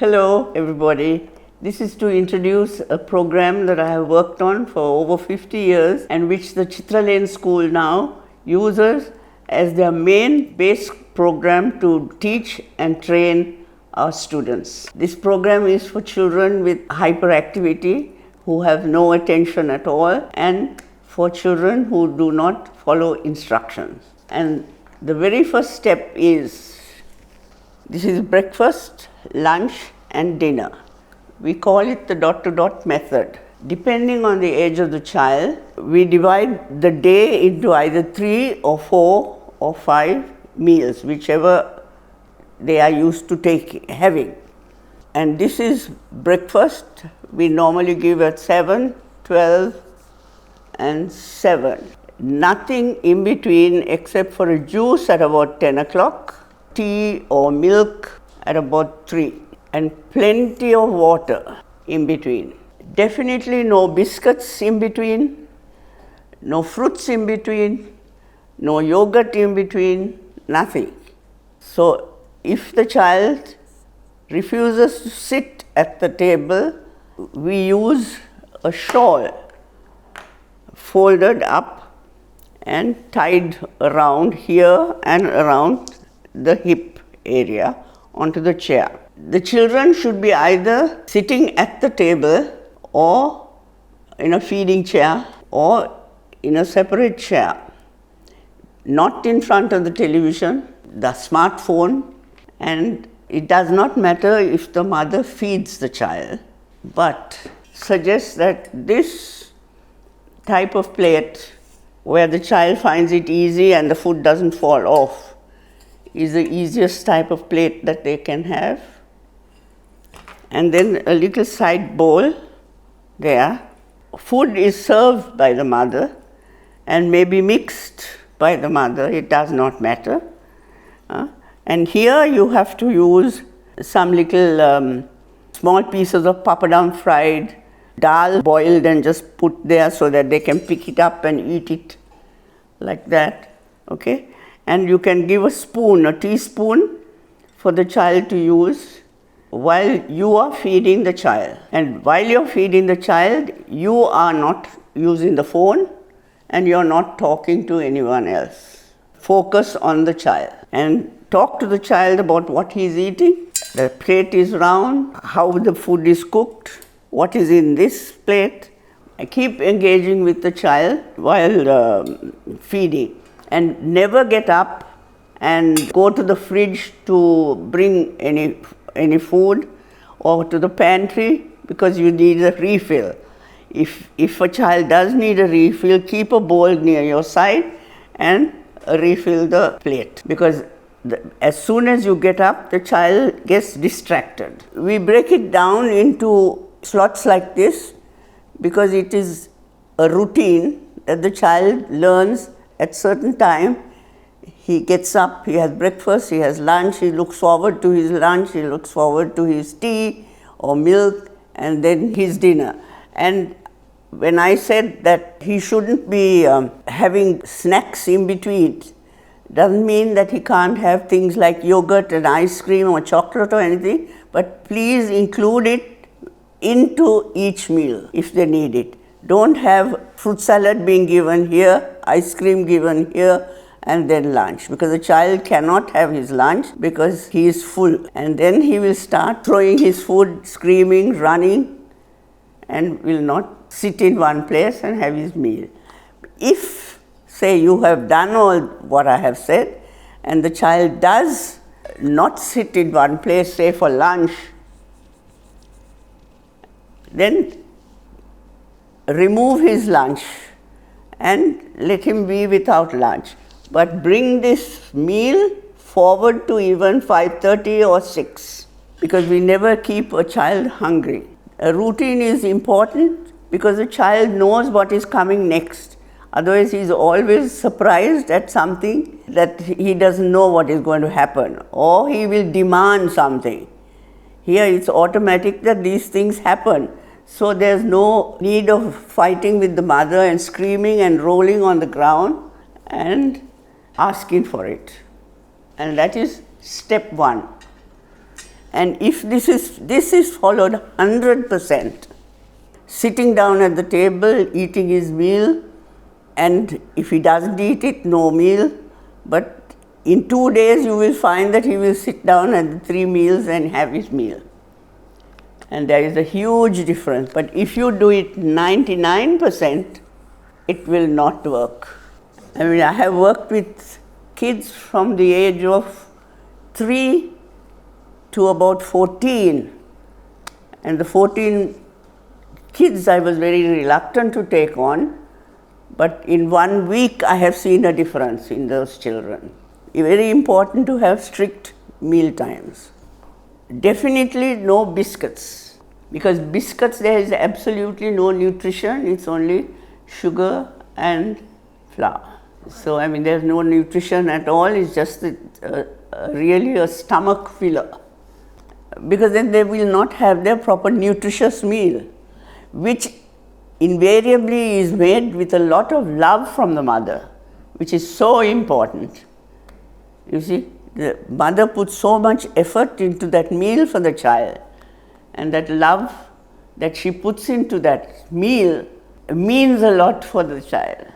Hello everybody. This is to introduce a program that I have worked on for over 50 years and which the Chitra Lane School now uses as their main base program to teach and train our students. This program is for children with hyperactivity who have no attention at all and for children who do not follow instructions. And the very first step is, this is breakfast, lunch and dinner. We call it the dot-to-dot method. Depending on the age of the child, we divide the day into either 3 or 4 or 5 meals, whichever they are used to having. And this is breakfast. We normally give at 7, 12 and 7. Nothing in between except for a juice at about 10 o'clock, tea or milk at about 3, and plenty of water in between. Definitely no biscuits in between, no fruits in between, no yogurt in between, nothing. So if the child refuses to sit at the table, we use a shawl folded up and tied around here and around the hip area onto the chair. The children should be either sitting at the table or in a feeding chair or in a separate chair, not in front of the television, the smartphone, and it does not matter if the mother feeds the child, but suggests that this type of plate where the child finds it easy and the food doesn't fall off is the easiest type of plate that they can have. And then a little side bowl there. Food is served by the mother and may be mixed by the mother, it does not matter. And here you have to use some little small pieces of papadum fried, dal boiled and just put there so that they can pick it up and eat it like that, okay? And you can give a spoon, a teaspoon for the child to use while you are feeding the child. And while you're feeding the child, you are not using the phone and you're not talking to anyone else. Focus on the child and talk to the child about what he's eating. The plate is round, how the food is cooked, what is in this plate. I keep engaging with the child while feeding, and never get up and go to the fridge to bring any food or to the pantry because you need a refill. If a child does need a refill, keep a bowl near your side and refill the plate, because as soon as you get up, the child gets distracted. We break it down into slots like this because it is a routine that the child learns at certain time. He gets up, he has breakfast, he has lunch, he looks forward to his lunch, he looks forward to his tea or milk, and then his dinner. And when I said that he shouldn't be having snacks in between, doesn't mean that he can't have things like yogurt and ice cream or chocolate or anything, but please include it into each meal if they need it. Don't have fruit salad being given here, ice cream given here, and then lunch, because the child cannot have his lunch because he is full, and then he will start throwing his food, screaming, running, and will not sit in one place and have his meal. If, say, you have done all what I have said, and the child does not sit in one place, say for lunch, then remove his lunch and let him be without lunch. But bring this meal forward to even 5:30 or 6, because we never keep a child hungry. A routine is important because the child knows what is coming next. Otherwise, he is always surprised at something that he doesn't know what is going to happen, or he will demand something. Here it's automatic that these things happen. So there's no need of fighting with the mother and screaming and rolling on the ground and asking for it. And that is step 1. And if this is followed 100%, sitting down at the table, eating his meal, and if he doesn't eat it, no meal. But in 2 days, you will find that he will sit down at the 3 meals and have his meal. And there is a huge difference. But if you do it 99%, it will not work. I mean, I have worked with kids from the age of 3 to about 14. And the 14 kids I was very reluctant to take on. But in 1 week, I have seen a difference in those children. It's very important to have strict meal times. Definitely no biscuits, because biscuits there is absolutely no nutrition, it's only sugar and flour. So I mean there's no nutrition at all, it's just really a stomach filler. Because then they will not have their proper nutritious meal, which invariably is made with a lot of love from the mother, which is so important. You see, the mother puts so much effort into that meal for the child, and that love that she puts into that meal means a lot for the child.